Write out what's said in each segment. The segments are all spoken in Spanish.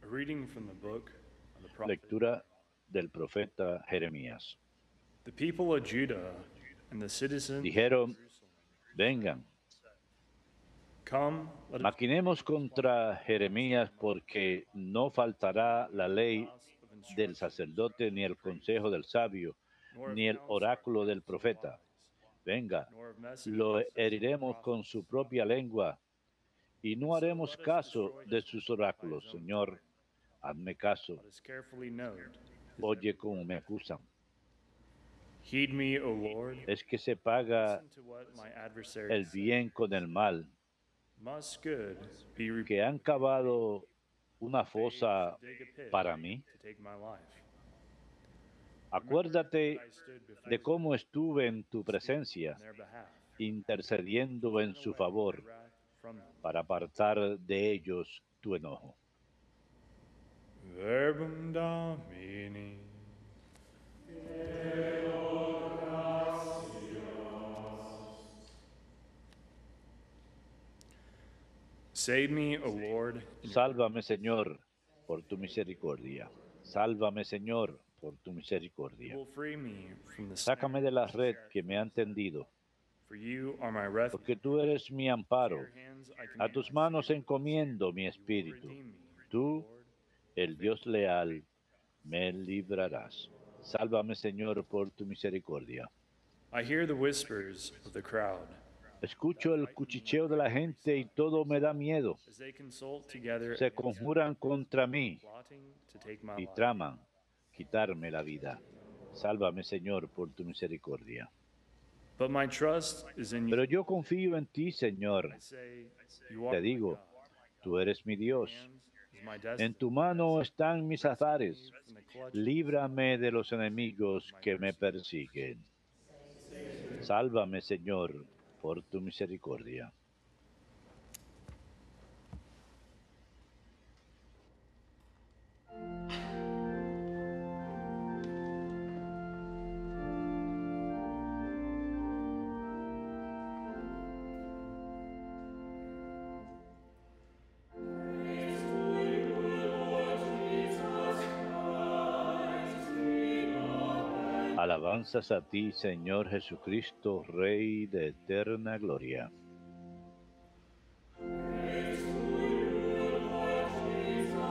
A reading from the book of the prophet. Lectura del profeta Jeremías. The people of Judah and the citizens Dijeron, of Jerusalem vengan, said, Come, let us maquinemos contra Jeremías porque no faltará la ley of del instruction, sacerdote, ni el consejo del sabio, nor of ni el counselors, oráculo del profeta. Venga, nor of lo messengers and heriremos con prophets. su propia lengua y no So haremos let us caso destroy de him sus by his oráculos. own Señor, doing. hazme caso, Let us carefully note his oye every cómo word. me acusan. Heed me, O Lord. Es que se paga Listen to what my adversaries el say. bien con el mal, Must good be que han cavado una they fosa should dig a pit para mí. to take my life. Remember that Acuérdate I stood before de cómo estuve en tu presencia, on their behalf, intercediendo en turn su away my favor, wrath from them. para apartar de ellos tu enojo. Verbum Domini. Save me, O Lord, in your Sálvame, Señor, por tu misericordia. Sálvame, Señor, por tu you misericordia. will free me from the Sácame snare de la of the red que me han cherishons. tendido, For you are my refuge. porque tú eres mi To amparo. your hands I A commend tus my manos spirit. encomiendo mi You will espíritu. redeem me, O Tú, Lord. el Dios leal, me librarás. Sálvame, Señor, por tu misericordia. I hear the whispers of the crowd Escucho el cuchicheo de la gente y todo me da miedo. as they consult together Se against me, conjuran contra mí plotting to take my y life. traman quitarme la vida. Sálvame, Señor, por tu misericordia. But my trust is in you. Pero yo confío en ti, Señor. I say, you are Te my digo, God. tú eres mi In your Dios. hands is my En destiny. tu mano están mis Rescue me azares. from the clutches Líbrame de los of enemigos my que me persecutors. persiguen. Sálvame, Señor, por tu misericordia. Alabanzas a ti, Señor Jesucristo, Rey de eterna gloria.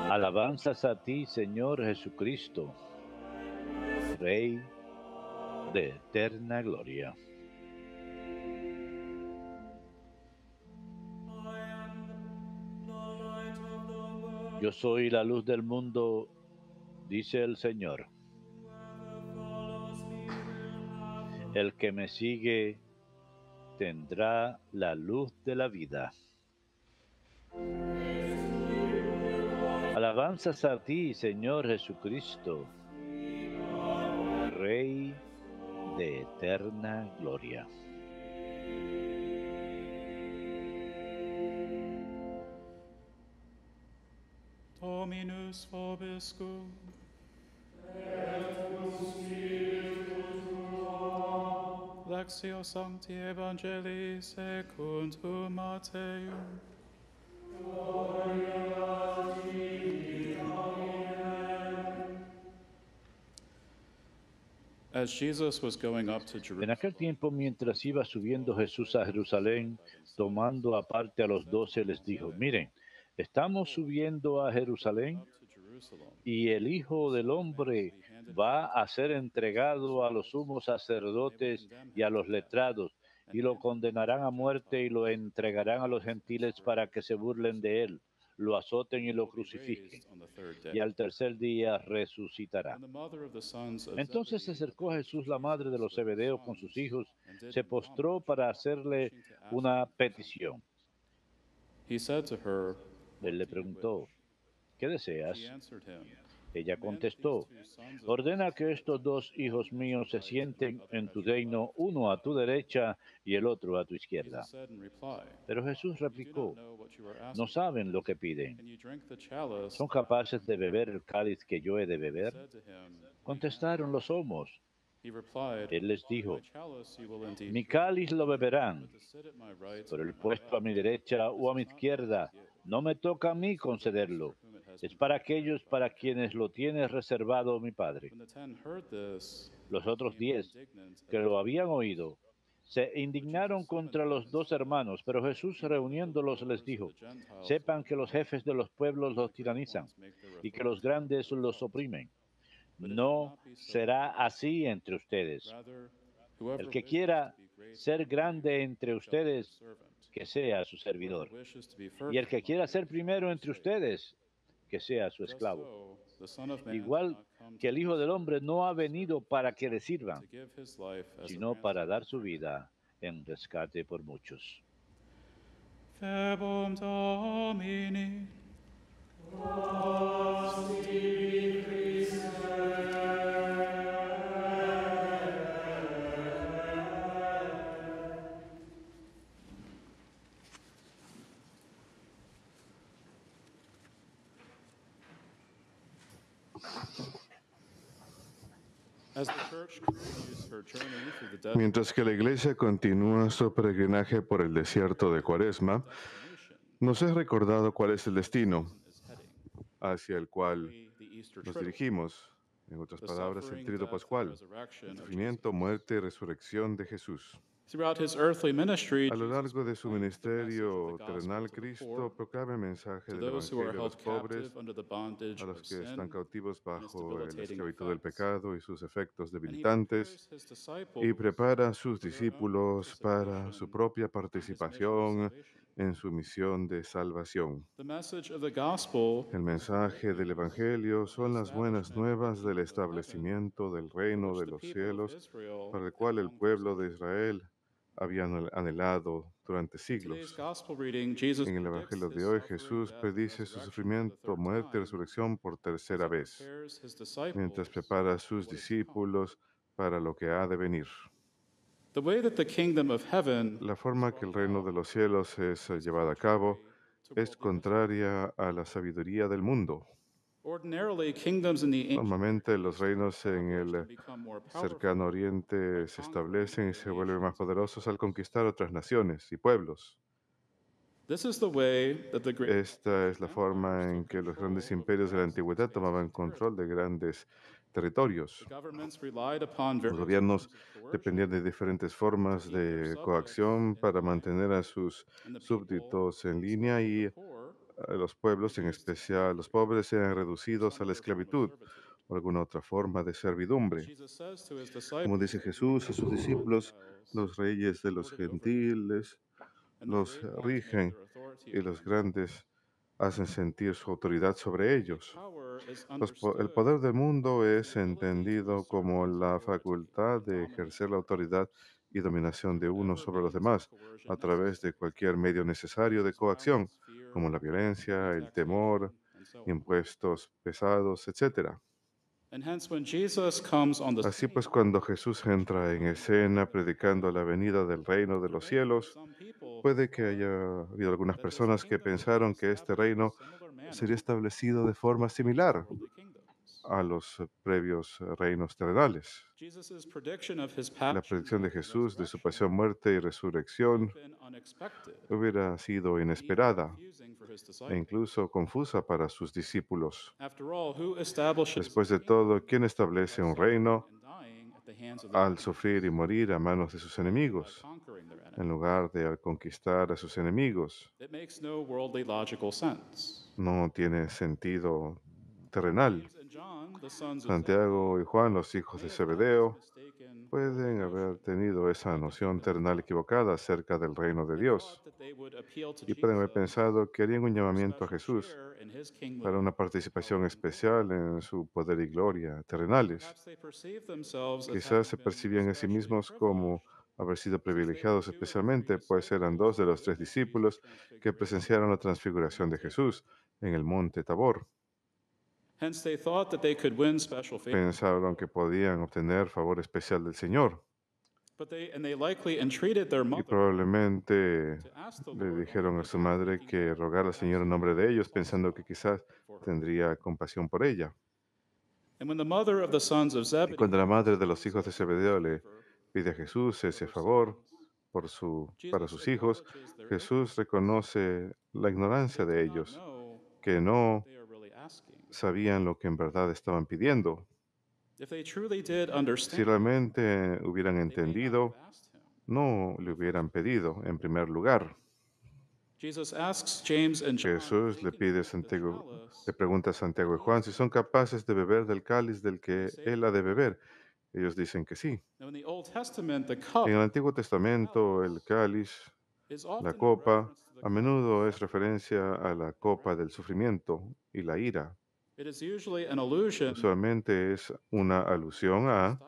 Alabanzas a ti, Señor Jesucristo, Rey de eterna gloria. Yo soy la luz del mundo, dice el Señor. El que me sigue tendrá la luz de la vida. Alabanzas a ti, Señor Jesucristo, Rey de eterna gloria. Dominus vobiscum. Lectio Sancti Evangelii secundum Matteum. As Jesus was going up to En Jerusalem, aquel tiempo, mientras iba subiendo Jesús a Jerusalén, tomando aparte a los 12, les dijo, miren, estamos subiendo a Jerusalén y el Hijo del Hombre va a ser entregado a los sumos sacerdotes y a los letrados, y lo condenarán a muerte y lo entregarán a los gentiles para que se burlen de él, lo azoten y lo crucifiquen, y al tercer día resucitará. Entonces se acercó a Jesús la madre de los Zebedeos con sus hijos, se postró para hacerle una petición. Él le preguntó, ¿qué deseas? Ella contestó, ordena que estos 2 hijos míos se sienten en tu reino, uno a tu derecha y el otro a tu izquierda. Pero Jesús replicó, no saben lo que piden. ¿Son capaces de beber el cáliz que yo he de beber? Contestaron, lo somos. Él les dijo, mi cáliz lo beberán, pero el puesto a mi derecha o a mi izquierda no me toca a mí concederlo. es para aquellos para quienes lo tiene reservado mi Padre. When the 10 heard this, Los they otros became 10 indignant que lo habían oído se indignaron contra los dos hermanos, pero Jesús reuniéndolos les dijo: sepan que los jefes de los pueblos los tiranizan y que los grandes los oprimen. No será así entre ustedes. El que quiera ser grande entre ustedes, que sea su servidor. Y el que quiera ser primero entre ustedes, que sea su esclavo. Igual que el Hijo del Hombre no ha venido para que le sirvan, sino para dar su vida en rescate por muchos. Verbum Domini. As the church continues her journey through the desert Mientras que la Iglesia continúa su peregrinaje por el desierto de Cuaresma, destination, nos es recordado cuál es el destino is heading, hacia el cual the Easter nos Triduum, dirigimos. En otras the palabras, el suffering, tríodo death, and pascual, resurrection el of sufrimiento, Jesus. muerte y resurrección de Jesús. Throughout his earthly ministry, A lo Jesus largo de su proclaims the message ministerio of the gospel terrenal, to the Cristo poor, proclama el mensaje to del those who are Evangelio a los held pobres, captive under the bondage a los of que están sin cautivos and its bajo la debilitating esclavitud del effects. pecado y sus efectos And he debilitantes, prepares his disciples y prepara a sus for their own discípulos para su participation propia in his mission of participación salvation. en su misión de salvación. The message of the gospel El is the mensaje good del news Evangelio of the son las buenas establishment of the nuevas del kingdom of heaven, establecimiento del for reino which de the los people of cielos, Israel para el had cual el longed for pueblo de centuries. Israel había anhelado durante In today's siglos. gospel reading, Jesus En el predicts Evangelio his de hoy, suffering, Jesús death, and predice su resurrection for the sufrimiento, third muerte y time resurrección por as tercera he vez, prepares his mientras disciples prepara a for sus what is to come. discípulos para lo que ha de venir. The way that the kingdom of heaven La is forma que el brought reino about de los cielos es is llevada a cabo contrary to es worldly wisdom. contraria a la sabiduría del mundo. Ordinarily, kingdoms in the ancient Normalmente Near los East are reinos en established el and become more cercano powerful oriente by se conquering establecen y other se vuelven más nations and poderosos al peoples. conquistar otras naciones y pueblos. This is the way that the great Esta es la ancient empires forma en took que los grandes control of the imperios de la vast antigüedad expanses tomaban of control de territory. grandes The territorios. governments relied upon Los various gobiernos forms of coercion dependían de diferentes to formas keep their de subjects coacción in para line, mantener a sus and the people, súbditos en línea especially the y poor, a los pueblos, en reduced to especial los slavery pobres, eran or reducidos some a la other form of esclavitud servitude. o alguna otra forma de As servidumbre. Jesus says to his Como disciples, dice the Jesús a rulers sus of the discípulos, Gentiles los reyes de los lord it over them, gentiles and the los great ones make rigen their authority y los apparent to them. grandes hacen sentir su autoridad sobre Worldly ellos. power is El understood poder del mundo as the es ability to entendido assert como one's la authority facultad and de dominate ejercer la autoridad others y dominación through de uno whatever sobre los means of demás a coercion través de necessary, cualquier medio necesario such de as coacción, violence, fear, como la violencia, heavy el temor, taxation, and so on. impuestos pesados, etc. And hence, when Jesus comes on the Así pues, scene, cuando Jesús entra en proclaiming the escena kingdom of predicando la heaven, venida del reino de there los may have been cielos, some people who puede que thought haya habido algunas that his personas que kingdom would be pensaron que este established in a reino similar manner sería establecido de to forma previous similar worldly kingdoms. a los previos reinos terrenales. Jesus' prediction of his La passion, predicción de death, and Jesús de su resurrection pasión, muerte y would resurrección have been unexpected hubiera sido and even inesperada confusing for his e disciples. incluso confusa para sus discípulos. After all, who establishes Después a de kingdom todo, ¿quién by establece un suffering reino and dying at the hands of their al enemies sufrir y morir a manos de sus rather than by enemigos, conquering their en enemies? lugar de al conquistar a sus enemigos? It makes no worldly logical sense. No tiene sentido terrenal. James and John, the sons of Santiago Zebedee, y Juan, los hijos may de have had this Zebedeo, mistaken worldly pueden haber notion tenido esa about the noción kingdom of terrenal God equivocada acerca del reino de and Dios thought that they would appeal to y pueden haber Jesus pensado que harían un for a llamamiento a special Jesús share in his kingdom, para una power, participación and glory. especial en su poder y gloria terrenales. Perhaps they perceive themselves as Quizás having se been percibían a sí especially mismos como privileged haber sido since they were privilegiados two of the three especialmente, pues eran disciples dos de who los tres witnessed Jesus' discípulos que transfiguration presenciaron la on transfiguración Mount de Tabor. Jesús en el monte Tabor. Hence, they thought that they could win special favor, Pensaron que podían obtener favor especial del Señor and they likely entreated their y mother probablemente to ask the le Lord dijeron a only su if they madre can que get rogara al Señor en access nombre de to ellos, the Father's pensando que will quizás for her. tendría compasión por ella. And when the mother of the sons of Y Zebedee cuando la madre asks de los hijos de Jesus for this Zebedeo le favor pide a Jesús for ese her favor sons, para Jesus sus hijos, acknowledges their Jesús ignorance. reconoce la They ignorancia do de not ellos, know que what no they are really sabían lo que en verdad estaban pidiendo. Si realmente hubieran entendido, no le hubieran pedido en primer lugar. Jesús le pregunta a Santiago y Juan si son capaces de beber del cáliz del que él ha de beber. Ellos dicen que sí. En el Antiguo Testamento, el cáliz, la copa, a menudo es referencia a la copa del sufrimiento y la ira. Usualmente es una alusión a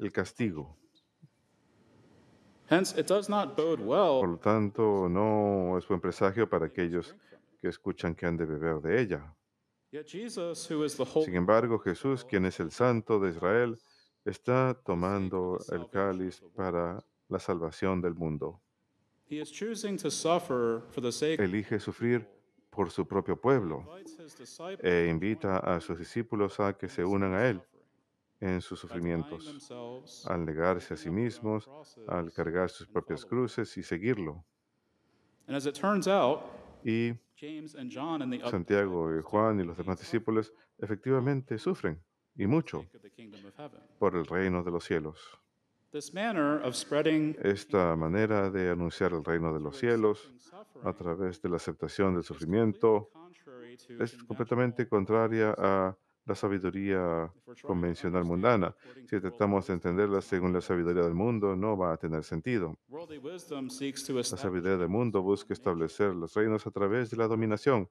el castigo. Por lo tanto, no es buen presagio para aquellos que escuchan que han de beber de ella. Sin embargo, Jesús, quien es el Santo de Israel, está tomando el cáliz para la salvación del mundo. Elige sufrir por su propio pueblo e invita a sus discípulos a que se unan a él en sus sufrimientos, al negarse a sí mismos, al cargar sus propias cruces y seguirlo. Y Santiago y Juan y los demás discípulos efectivamente sufren, y mucho, por el reino de los cielos. Esta manera de anunciar el reino de los cielos a través de la aceptación del sufrimiento es completamente contraria a la sabiduría convencional mundana. Si tratamos de entenderla según la sabiduría del mundo, no va a tener sentido. La sabiduría del mundo busca establecer los reinos a través de la dominación,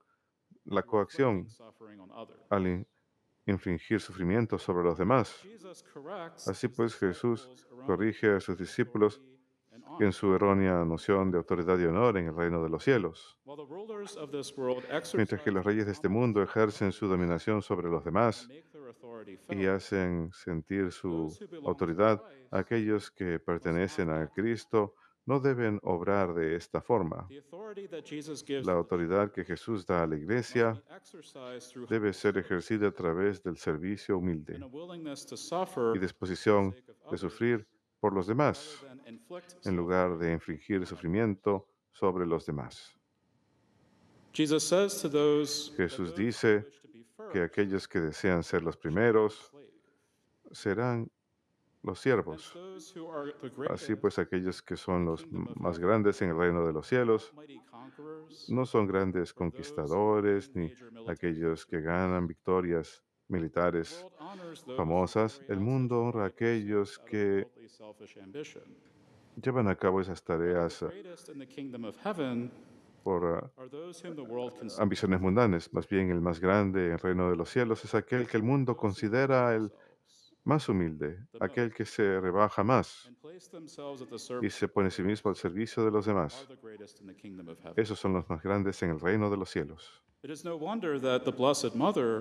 la coacción, al infligir sufrimiento sobre los demás. Así pues, Jesús corrige a sus discípulos en su errónea noción de autoridad y honor en el reino de los cielos. Mientras que los reyes de este mundo ejercen su dominación sobre los demás y hacen sentir su autoridad, aquellos que pertenecen a Cristo no deben obrar de esta forma. La autoridad que Jesús da a la iglesia debe ser ejercida a través del servicio humilde y disposición de sufrir por los demás, en lugar de infligir sufrimiento sobre los demás. Jesús dice que aquellos que desean ser los primeros serán los siervos. Así pues, aquellos que son los más grandes en el reino de los cielos no son grandes conquistadores ni aquellos que ganan victorias militares famosas. El mundo honra a aquellos que llevan a cabo esas tareas por ambiciones mundanas. Más bien, el más grande en el reino de los cielos es aquel que el mundo considera el más humilde, aquel que se rebaja más y se pone a sí mismo al servicio de los demás. Esos son los más grandes en el reino de los cielos.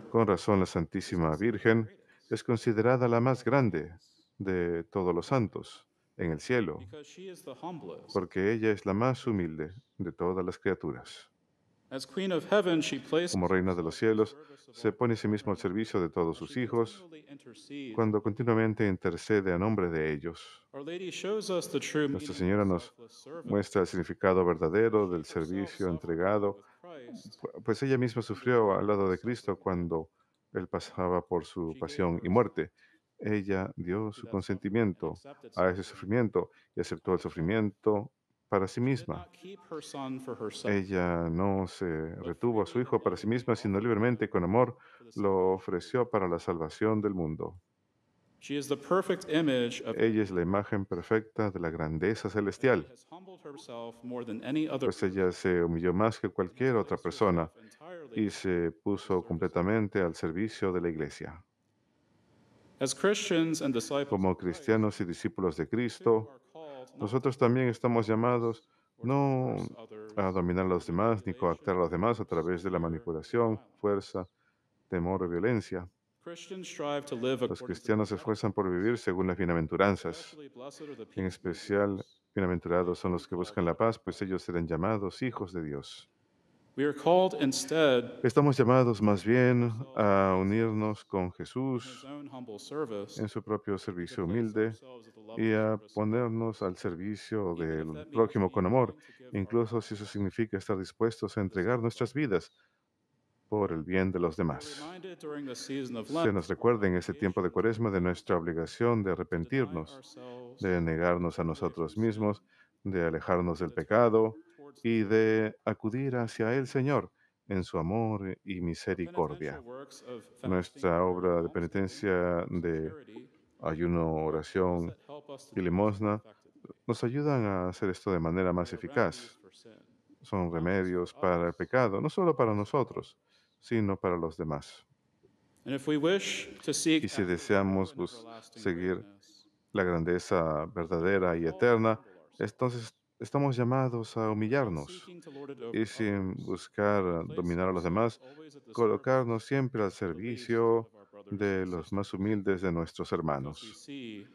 Con razón, la Santísima Virgen es considerada la más grande de todos los santos en el cielo, porque ella es la más humilde de todas las criaturas. Como reina de los cielos, se pone a sí mismo al servicio de todos sus hijos cuando continuamente intercede a nombre de ellos. Nuestra Señora nos muestra el significado verdadero del servicio entregado, pues ella misma sufrió al lado de Cristo cuando Él pasaba por su pasión y muerte. Ella dio su consentimiento a ese sufrimiento y aceptó el sufrimiento para sí misma. Ella no se retuvo a su Hijo para sí misma, sino libremente y con amor lo ofreció para la salvación del mundo. Ella es la imagen perfecta de la grandeza celestial, pues ella se humilló más que cualquier otra persona y se puso completamente al servicio de la Iglesia. Como cristianos y discípulos de Cristo, nosotros también estamos llamados no a dominar a los demás ni coactar a los demás a través de la manipulación, fuerza, temor o violencia. Los cristianos se esfuerzan por vivir según las bienaventuranzas. En especial, bienaventurados son los que buscan la paz, pues ellos serán llamados hijos de Dios. Estamos llamados más bien a unirnos con Jesús en su propio servicio humilde y a ponernos al servicio del prójimo con amor, incluso si eso significa estar dispuestos a entregar nuestras vidas por el bien de los We're demás. reminded during the season of Se Lent nos of our recuerda en este tiempo de obligation Cuaresma de nuestra obligación de to deny arrepentirnos, ourselves, de negarnos a turn away from nosotros sin, mismos, de alejarnos and del to turn pecado towards the y Lord de acudir hacia el Señor en su amor y Our penitential misericordia. works of fasting, Nuestra prayer, obra de almsgiving, penitencia alms, and de charity ayuno, are tools oración that help us to y do this more limosna effectively. nos ayudan a hacer esto de manera They más are remedies eficaz. for sin, Son not just for remedios para el us, pecado, no solo but para also for nosotros, others. sino para los demás. And if we wish to seek Y si after true deseamos and everlasting seguir greatness, la grandeza then we are verdadera y called to eterna, humble ourselves. entonces estamos llamados a Without humillarnos seeking to lord it over y sin others, buscar to place dominar a los ourselves demás, always at the colocarnos service siempre al of the least servicio of our brothers de and los más sisters, humildes de nuestros because we hermanos, see our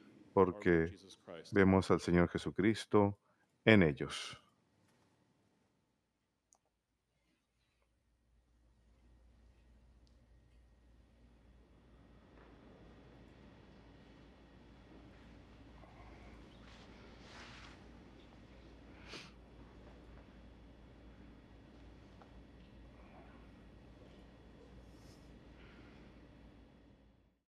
Lord porque Jesus Christ in them. vemos al Señor Jesucristo en ellos.